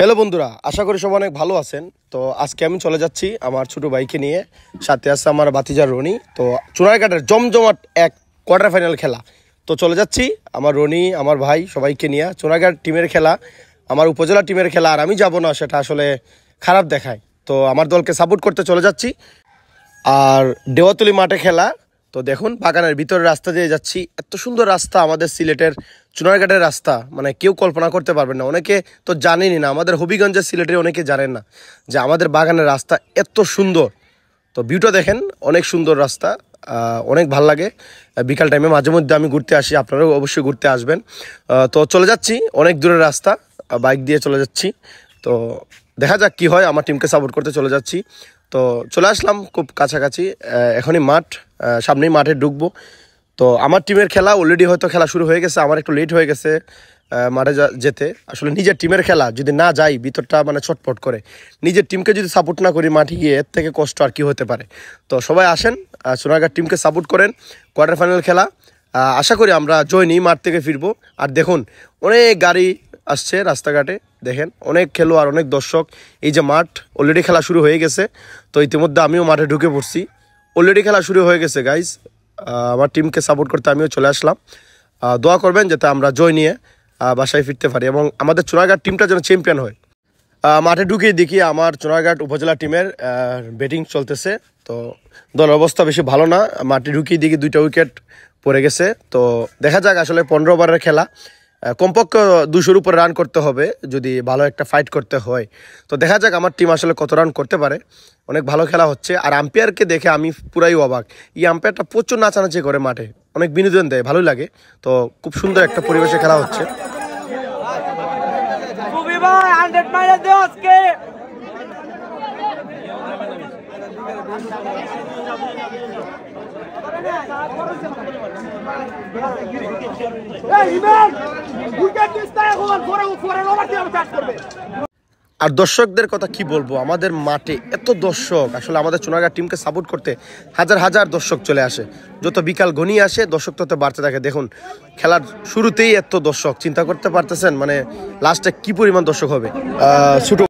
Hello বন্ধুরা, আশা করি সবাই অনেক ভালো আছেন। তো আজকে আমি চলে যাচ্ছি আমার ছোট ভাইকে নিয়ে, সাথে আছে আমার ভাতিজা রনি। তো চুনারঘাটের জমজমাট এক কোয়ার্টার ফাইনাল খেলা। তো চলে যাচ্ছি আমার রনি, আমার ভাই সবাইকে নিয়ে। চুনারঘাট টিমের খেলা, আমার উপজেলা টিমের খেলা, আর আমি যাব না সেটা আসলে খারাপ দেখায়। তো আমার দলকে সাপোর্ট করতে চলে যাচ্ছি। আর দেওয়াতলি মাঠে খেলা। তো দেখুন বাগানের ভিতরে রাস্তা দিয়ে যাচ্ছি, এত সুন্দর রাস্তা আমাদের সিলেটের চুনারঘাটের রাস্তা, মানে কেউ কল্পনা করতে পারবেন না। অনেকে তো জানেনই না, আমাদের হবিগঞ্জের সিলেটের অনেকে জানেন না যে আমাদের বাগানের রাস্তা এত সুন্দর। তো ভিউটা দেখেন, অনেক সুন্দর রাস্তা, অনেক ভাল লাগে। বিকাল টাইমে মাঝে মধ্যে আমি ঘুরতে আসি, আপনারাও অবশ্যই ঘুরতে আসবেন। তো চলে যাচ্ছি, অনেক দূরের রাস্তা, বাইক দিয়ে চলে যাচ্ছি। তো দেখা যাক কি হয়, আমার টিমকে সাপোর্ট করতে চলে যাচ্ছি। তো চলে আসলাম খুব কাছাকাছি, এখনই মাঠ, সামনেই মাঠে ঢুকবো। তো আমার টিমের খেলা অলরেডি হয়তো খেলা শুরু হয়ে গেছে, আমার একটু লেট হয়ে গেছে মাঠে যেতে। আসলে নিজের টিমের খেলা যদি না যাই, ভিতরটা মানে ছটফট করে। নিজের টিমকে যদি সাপোর্ট না করি মাঠে গিয়ে, এর থেকে কষ্ট আর কি হতে পারে। তো সবাই আসেন, সোনারঘাট টিমকে সাপোর্ট করেন। কোয়ার্টার ফাইনাল খেলা, আশা করি আমরা জয় নিই, মাঠ থেকে ফিরবো। আর দেখুন অনেক গাড়ি আসছে রাস্তাঘাটে, দেখেন অনেক খেলোয়াড়, অনেক দর্শক। এই যে মাঠ, অলরেডি খেলা শুরু হয়ে গেছে। তো ইতিমধ্যে আমিও মাঠে ঢুকে পড়ছি, অলরেডি খেলা শুরু হয়ে গেছে গাইজ। আমার টিমকে সাপোর্ট করতে আমিও চলে আসলাম। দোয়া করবেন যাতে আমরা জয় নিয়ে বাসায় ফিরতে পারি এবং আমাদের চুনারঘাট টিমটা যেন চ্যাম্পিয়ন হয়। মাঠে ঢুকিয়ে দেখি আমার চুনারঘাট উপজেলা টিমের ব্যাটিং চলতেছে। তো দলের অবস্থা বেশি ভালো না, মাঠে ঢুকিয়ে দেখি 2টা উইকেট পড়ে গেছে। তো দেখা যাক, আসলে 15 ওভারের খেলা, কমপক্ষে 200-র উপরে রান করতে হবে যদি ভালো একটা ফাইট করতে হয়। তো দেখা যাক আমার টিম আসলে কত রান করতে পারে। অনেক ভালো খেলা হচ্ছে, আর আম্পায়ারকে দেখে আমি পুরাই অবাক। এই আম্পায়ারটা প্রচুর নাচানাচি করে মাঠে, অনেক বিনোদন দেয়, ভালোই লাগে। তো খুব সুন্দর একটা পরিবেশে খেলা হচ্ছে। আর দর্শকদের কথা কি বলবো, আমাদের মাঠে এত দর্শক, আসলে আমাদের চুনারঘাট টিমকে সাপোর্ট করতে হাজার হাজার দর্শক চলে আসে। যত বিকাল ঘনিয়ে আসে দর্শক তত বাড়তে থাকে। দেখুন খেলার শুরুতেই এত দর্শক, চিন্তা করতে পারতেছেন মানে লাস্টে কি পরিমাণ দর্শক হবে। ছোট